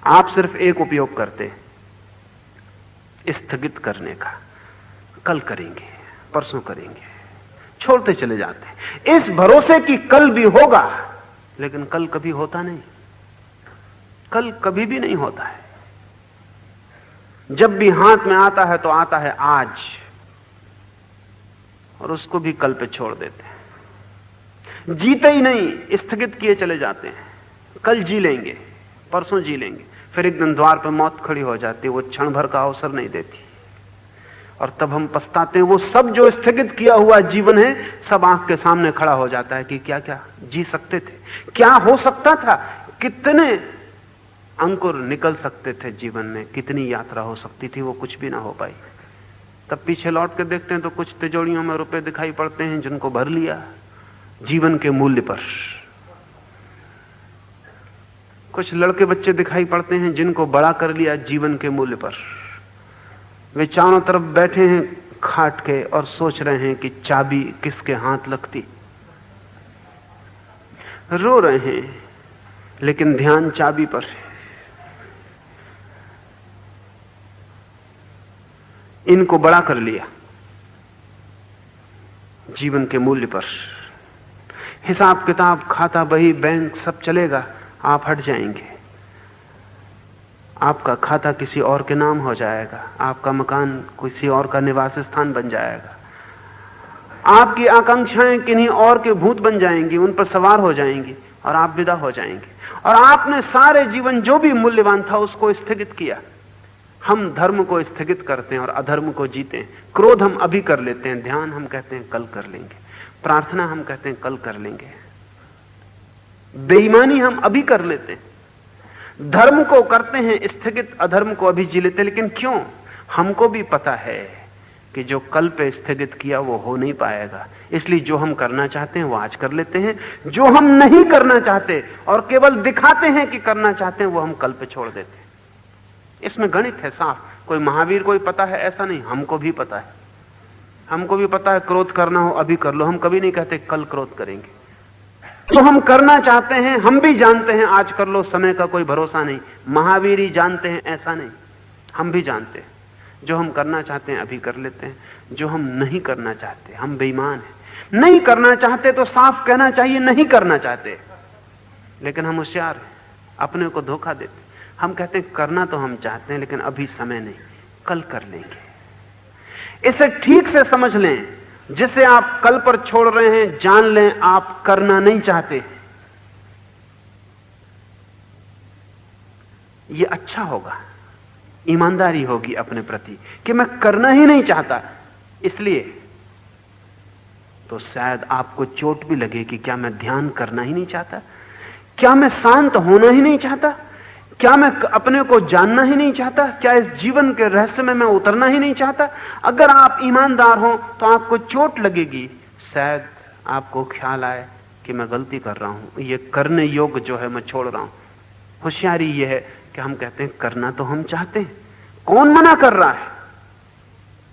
आप सिर्फ एक उपयोग करते हैं, स्थगित करने का। कल करेंगे, परसों करेंगे, छोड़ते चले जाते हैं इस भरोसे कि कल भी होगा, लेकिन कल कभी होता नहीं। कल कभी भी नहीं होता है। जब भी हाथ में आता है तो आता है आज, और उसको भी कल पे छोड़ देते हैं। जीते ही नहीं, स्थगित किए चले जाते हैं। कल जी लेंगे, परसों जी लेंगे, फिर एक दिन द्वार पर मौत खड़ी हो जाती है, वो क्षण भर का अवसर नहीं देती, और तब हम पछताते हैं। वो सब जो स्थगित किया हुआ जीवन है, सब आंख के सामने खड़ा हो जाता है कि क्या क्या जी सकते थे, क्या हो सकता था, कितने अंकुर निकल सकते थे जीवन में, कितनी यात्रा हो सकती थी, वो कुछ भी ना हो पाई। तब पीछे लौट के देखते हैं तो कुछ तिजोरियों में रुपए दिखाई पड़ते हैं जिनको भर लिया जीवन के मूल्य पर। कुछ लड़के बच्चे दिखाई पड़ते हैं जिनको बड़ा कर लिया जीवन के मूल्य पर। वे चारों तरफ बैठे हैं खाट के और सोच रहे हैं कि चाबी किसके हाथ लगती। रो रहे हैं लेकिन ध्यान चाबी पर है। इनको बड़ा कर लिया जीवन के मूल्य पर। हिसाब किताब, खाता बही, बैंक सब चलेगा, आप हट जाएंगे। आपका खाता किसी और के नाम हो जाएगा, आपका मकान किसी और का निवास स्थान बन जाएगा, आपकी आकांक्षाएं किन्हीं और के भूत बन जाएंगी, उन पर सवार हो जाएंगी और आप विदा हो जाएंगे। और आपने सारे जीवन जो भी मूल्यवान था उसको स्थगित किया। हम धर्म को स्थगित करते हैं और अधर्म को जीते हैं। क्रोध हम अभी कर लेते हैं, ध्यान हम कहते हैं कल कर लेंगे, प्रार्थना हम कहते हैं कल कर लेंगे, बेईमानी हम अभी कर लेते हैं। धर्म को करते हैं स्थगित, अधर्म को अभी जी लेते। लेकिन क्यों? हमको भी पता है कि जो कल पे स्थगित किया वो हो नहीं पाएगा, इसलिए जो हम करना चाहते हैं वो आज कर लेते हैं। जो हम नहीं करना चाहते और केवल दिखाते हैं कि करना चाहते हैं, वो हम कल पे छोड़ देते हैं। इसमें गणित है साफ। कोई महावीर कोई पता है ऐसा नहीं, हमको भी पता है। हमको भी पता है क्रोध करना हो अभी कर लो, हम कभी नहीं कहते कल क्रोध करेंगे। तो हम करना चाहते हैं, हम भी जानते हैं आज कर लो, समय का कोई भरोसा नहीं। महावीर ही जानते हैं ऐसा नहीं, हम भी जानते हैं। जो हम करना चाहते हैं अभी कर लेते हैं, जो हम नहीं करना चाहते, हम बेईमान हैं। नहीं करना चाहते तो साफ कहना चाहिए नहीं करना चाहते, लेकिन हम होशियार हैं, अपने को धोखा देते। हम कहते हैं करना तो हम चाहते हैं लेकिन अभी समय नहीं, कल कर लेंगे। इसे ठीक से समझ लें, जिसे आप कल पर छोड़ रहे हैं जान लें आप करना नहीं चाहते। यह अच्छा होगा, ईमानदारी होगी अपने प्रति कि मैं करना ही नहीं चाहता। इसलिए तो शायद आपको चोट भी लगे कि क्या मैं ध्यान करना ही नहीं चाहता, क्या मैं शांत होना ही नहीं चाहता, क्या मैं अपने को जानना ही नहीं चाहता, क्या इस जीवन के रहस्य में मैं उतरना ही नहीं चाहता। अगर आप ईमानदार हो तो आपको चोट लगेगी, शायद आपको ख्याल आए कि मैं गलती कर रहा हूं, ये करने योग्य जो है मैं छोड़ रहा हूं। होशियारी यह है कि हम कहते हैं करना तो हम चाहते हैं, कौन मना कर रहा है।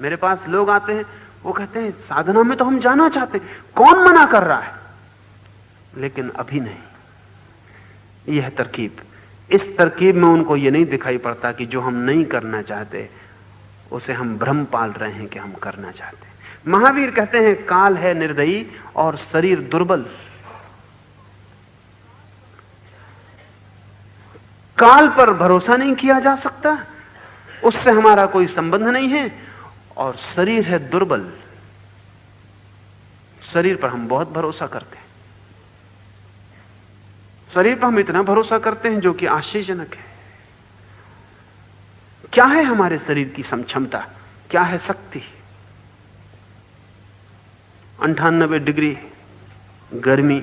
मेरे पास लोग आते हैं, वो कहते हैं साधना में तो हम जाना चाहते हैं, कौन मना कर रहा है, लेकिन अभी नहीं। यह तरकीब, इस तरकीब में उनको यह नहीं दिखाई पड़ता कि जो हम नहीं करना चाहते उसे हम भ्रम पाल रहे हैं कि हम करना चाहते हैं। महावीर कहते हैं काल है निर्दयी और शरीर दुर्बल। काल पर भरोसा नहीं किया जा सकता, उससे हमारा कोई संबंध नहीं है, और शरीर है दुर्बल। शरीर पर हम बहुत भरोसा करते हैं, शरीर पर हम इतना भरोसा करते हैं जो कि आश्चर्यजनक है। क्या है हमारे शरीर की क्षमता, क्या है शक्ति? 98 डिग्री गर्मी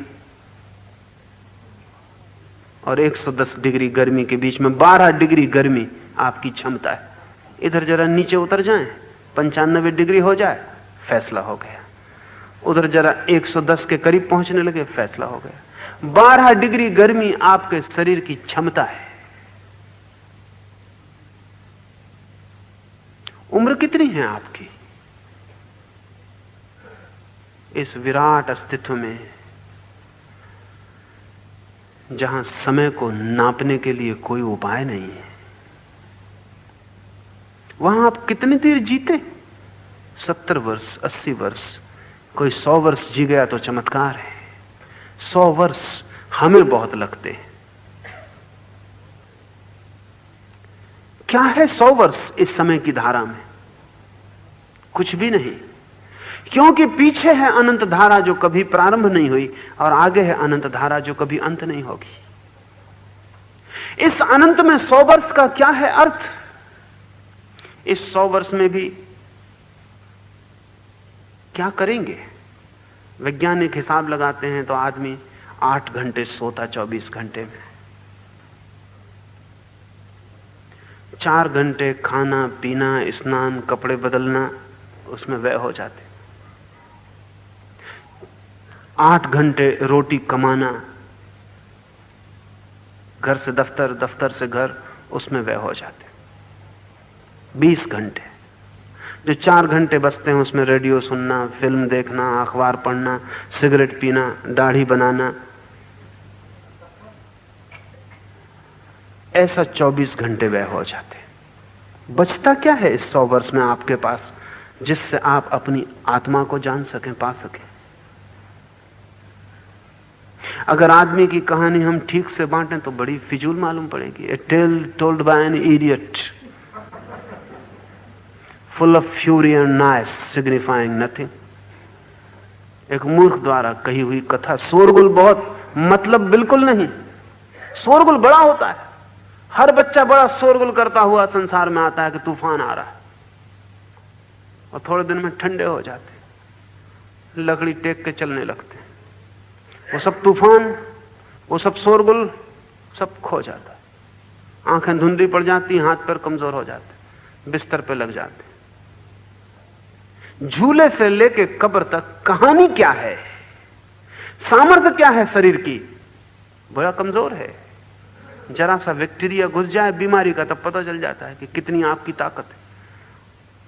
और 110 डिग्री गर्मी के बीच में 12 डिग्री गर्मी आपकी क्षमता है। इधर जरा नीचे उतर जाएं, 95 डिग्री हो जाए, फैसला हो गया। उधर जरा 110 के करीब पहुंचने लगे, फैसला हो गया। 12 डिग्री गर्मी आपके शरीर की क्षमता है। उम्र कितनी है आपकी? इस विराट अस्तित्व में जहां समय को नापने के लिए कोई उपाय नहीं है, वहां आप कितनी देर जीते? 70 वर्ष, 80 वर्ष, कोई 100 वर्ष जी गया तो चमत्कार है। 100 वर्ष हमें बहुत लगते हैं। क्या है 100 वर्ष इस समय की धारा में? कुछ भी नहीं, क्योंकि पीछे है अनंत धारा जो कभी प्रारंभ नहीं हुई, और आगे है अनंत धारा जो कभी अंत नहीं होगी। इस अनंत में 100 वर्ष का क्या है अर्थ? इस 100 वर्ष में भी क्या करेंगे? वैज्ञानिक हिसाब लगाते हैं तो आदमी 8 घंटे सोता 24 घंटे में, 4 घंटे खाना पीना स्नान कपड़े बदलना उसमें व्यय हो जाते, 8 घंटे रोटी कमाना, घर से दफ्तर, दफ्तर से घर, उसमें व्यय हो जाते। 20 घंटे, जो 4 घंटे बचते हैं उसमें रेडियो सुनना, फिल्म देखना, अखबार पढ़ना, सिगरेट पीना, दाढ़ी बनाना, ऐसा 24 घंटे व्यय हो जाते। बचता क्या है इस 100 वर्ष में आपके पास, जिससे आप अपनी आत्मा को जान सकें, पा सकें? अगर आदमी की कहानी हम ठीक से बांटें तो बड़ी फिजूल मालूम पड़ेगी। A tale told by an idiot full of fury and noise signifying nothing. एक मूर्ख द्वारा कही हुई कथा, शोरगुल बहुत, मतलब बिल्कुल नहीं। शोरगुल बड़ा होता है, हर बच्चा बड़ा शोरगुल करता हुआ संसार में आता है कि तूफान आ रहा है, और थोड़े दिन में ठंडे हो जाते, लकड़ी टेक के चलने लगते। वो सब तूफान, वो सब शोरगुल, सब खो जाता है। आंखें धुंधली पड़ जाती, हाथ पैर कमजोर हो जाते, बिस्तर पे लग जाते। झूले से लेके कब्र तक कहानी क्या है, सामर्थ्य क्या है शरीर की? बड़ा कमजोर है। जरा सा बैक्टीरिया घुस जाए बीमारी का, तब पता चल जाता है कि कितनी आपकी ताकत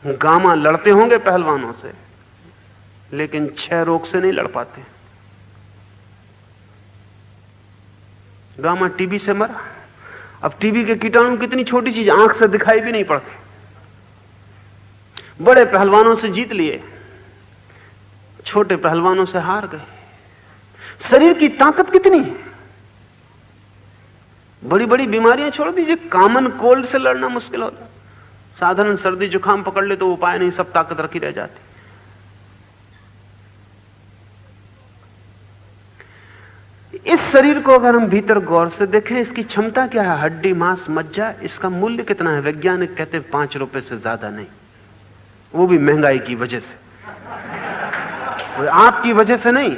है। गामा लड़ते होंगे पहलवानों से, लेकिन क्षय रोग से नहीं लड़ पाते। गामा टीबी से मरा। अब टीबी के कीटाणु कितनी छोटी चीज, आंख से दिखाई भी नहीं पड़ती। बड़े पहलवानों से जीत लिए, छोटे पहलवानों से हार गए। शरीर की ताकत कितनी है। बड़ी बड़ी बीमारियां छोड़ दीजिए, कॉमन कोल्ड से लड़ना मुश्किल होता। साधारण सर्दी जुकाम पकड़ ले तो उपाय नहीं, सब ताकत रखी रह जाती। इस शरीर को अगर हम भीतर गौर से देखें, इसकी क्षमता क्या है? हड्डी मांस मज्जा, इसका मूल्य कितना है? वैज्ञानिक कहते हैं 5 रुपए से ज्यादा नहीं, वो भी महंगाई की वजह से, आपकी वजह से नहीं।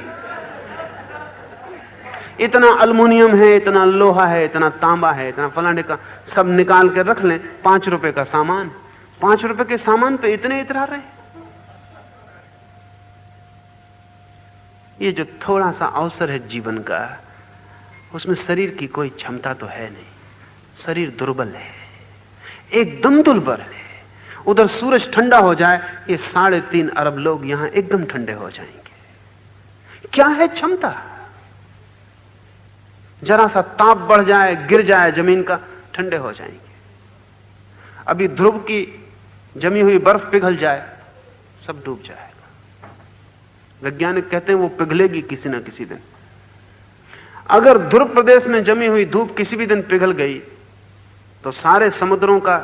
इतना अल्युमिनियम है, इतना लोहा है, इतना तांबा है, इतना फलाने का, सब निकाल के रख लें, 5 रुपए का सामान। 5 रुपए के सामान पे इतने इतरा रहे। ये जो थोड़ा सा अवसर है जीवन का, उसमें शरीर की कोई क्षमता तो है नहीं। शरीर दुर्बल है, एकदम दुर्बल है। उधर सूरज ठंडा हो जाए, ये 3.5 अरब लोग यहां एकदम ठंडे हो जाएंगे। क्या है क्षमता? जरा सा ताप बढ़ जाए, गिर जाए जमीन का, ठंडे हो जाएंगे। अभी ध्रुव की जमी हुई बर्फ पिघल जाए, सब डूब जाएगा। वैज्ञानिक कहते हैं वो पिघलेगी किसी न किसी दिन। अगर ध्रुव प्रदेश में जमी हुई धूप किसी भी दिन पिघल गई तो सारे समुद्रों का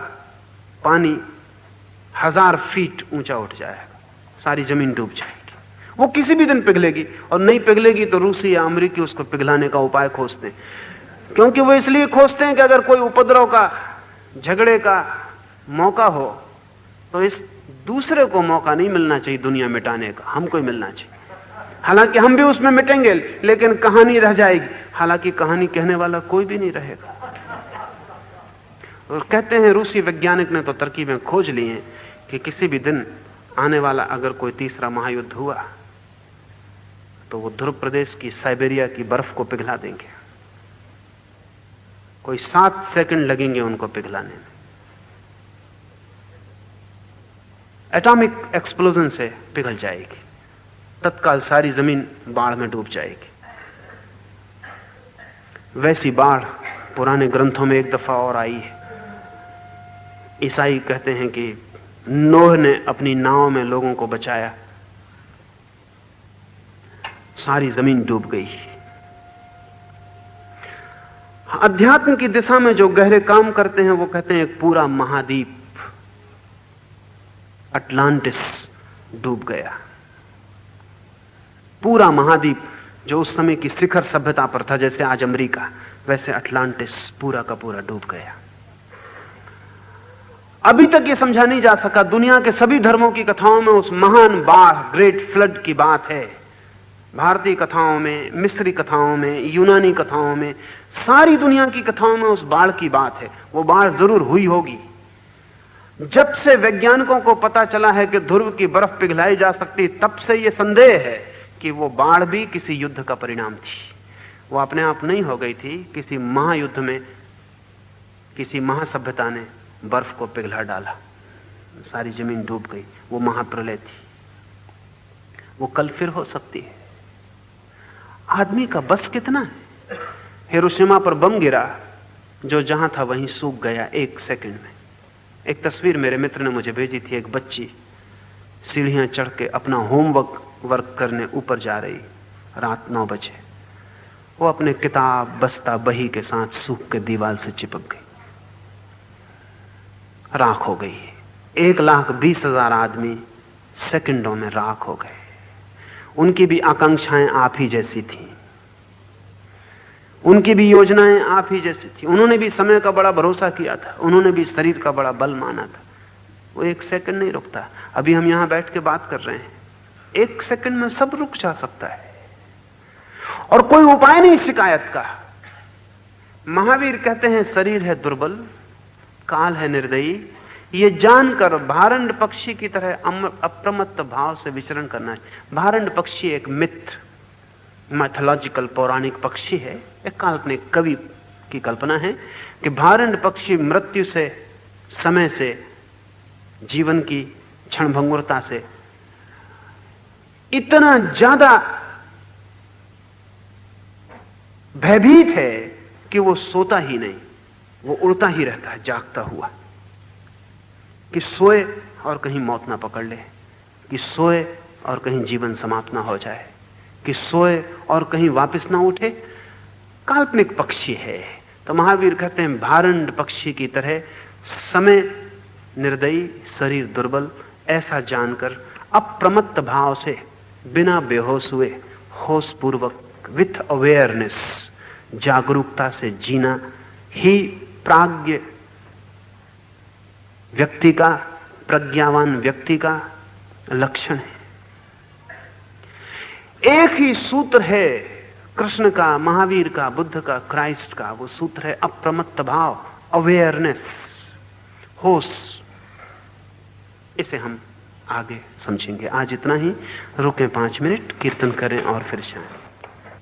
पानी 1000 फीट ऊंचा उठ जाएगा, सारी जमीन डूब जाएगी। वो किसी भी दिन पिघलेगी, और नहीं पिघलेगी तो रूसी या अमेरिकी उसको पिघलाने का उपाय खोजते हैं। क्योंकि वो इसलिए खोजते हैं कि अगर कोई उपद्रव का, झगड़े का मौका हो तो इस दूसरे को मौका नहीं मिलना चाहिए दुनिया मिटाने का, हमको ही मिलना चाहिए। हालांकि हम भी उसमें मिटेंगे, लेकिन कहानी रह जाएगी। हालांकि कहानी कहने वाला कोई भी नहीं रहेगा। और कहते हैं रूसी वैज्ञानिक ने तो तरकीबें खोज ली हैं कि किसी भी दिन आने वाला अगर कोई तीसरा महायुद्ध हुआ तो वो ध्रुव प्रदेश की, साइबेरिया की बर्फ को पिघला देंगे। कोई 7 सेकंड लगेंगे उनको पिघलाने में। एटॉमिक एक्सप्लोजन से पिघल जाएगी, तत्काल सारी जमीन बाढ़ में डूब जाएगी। वैसी बाढ़ पुराने ग्रंथों में एक दफा और आई है। ईसाई कहते हैं कि नूह ने अपनी नाव में लोगों को बचाया, सारी जमीन डूब गई। अध्यात्म की दिशा में जो गहरे काम करते हैं वो कहते हैं एक पूरा महाद्वीप अटलांटिस डूब गया। पूरा महाद्वीप जो उस समय की शिखर सभ्यता पर था, जैसे आज अमेरिका, वैसे अटलांटिस पूरा का पूरा डूब गया। अभी तक ये समझा नहीं जा सका। दुनिया के सभी धर्मों की कथाओं में उस महान बाढ़, ग्रेट फ्लड की बात है। भारतीय कथाओं में, मिस्री कथाओं में, यूनानी कथाओं में, सारी दुनिया की कथाओं में उस बाढ़ की बात है। वो बाढ़ जरूर हुई होगी। जब से वैज्ञानिकों को पता चला है कि ध्रुव की बर्फ पिघलाई जा सकती, तब से यह संदेह है कि वो बाढ़ भी किसी युद्ध का परिणाम थी। वो अपने आप नहीं हो गई थी। किसी महायुद्ध में किसी महासभ्यता ने बर्फ को पिघला डाला, सारी जमीन डूब गई। वो महाप्रलय थी। वो कल फिर हो सकती है। आदमी का बस कितना है। हिरोशिमा पर बम गिरा, जो जहां था वहीं सूख गया 1 सेकंड में। एक तस्वीर मेरे मित्र ने मुझे भेजी थी। एक बच्ची सीढ़ियां चढ़ के अपना होमवर्क करने ऊपर जा रही, रात 9 बजे। वो अपने किताब, बस्ता, बही के साथ सूख के दीवार से चिपक गई, राख हो गई। 1,20,000 आदमी सेकंडों में राख हो गए। उनकी भी आकांक्षाएं आप ही जैसी थी, उनकी भी योजनाएं आप ही जैसी थी। उन्होंने भी समय का बड़ा भरोसा किया था, उन्होंने भी शरीर का बड़ा बल माना था। वो 1 सेकंड नहीं रुकता। अभी हम यहां बैठ के बात कर रहे हैं, 1 सेकंड में सब रुक जा सकता है और कोई उपाय नहीं शिकायत का। महावीर कहते हैं शरीर है दुर्बल, काल है निर्दयी। ये जानकर भारंड पक्षी की तरह अप्रमत्त भाव से विचरण करना है। भारंड पक्षी एक मिथ, मैथोलॉजिकल पौराणिक पक्षी है। एक काल्पनिक कवि की कल्पना है कि भारंड पक्षी मृत्यु से, समय से, जीवन की क्षणभंगुरता से इतना ज्यादा भयभीत है कि वो सोता ही नहीं, वो उड़ता ही रहता है जागता हुआ, कि सोए और कहीं मौत ना पकड़ ले, कि सोए और कहीं जीवन समाप्त ना हो जाए, कि सोए और कहीं वापस ना उठे। काल्पनिक पक्षी है। तो महावीर कहते हैं भारंड पक्षी की तरह समय निर्दयी, शरीर दुर्बल, ऐसा जानकर अप्रमत्त भाव से, बिना बेहोश हुए, होश पूर्वक, विथ अवेयरनेस, जागरूकता से जीना ही प्राज्ञ व्यक्ति का, प्रज्ञावान व्यक्ति का लक्षण है। एक ही सूत्र है कृष्ण का, महावीर का, बुद्ध का, क्राइस्ट का। वो सूत्र है अप्रमत्त भाव, अवेयरनेस, होश। इसे हम आगे समझेंगे। आज इतना ही। रुकें 5 मिनट, कीर्तन करें और फिर जाएं।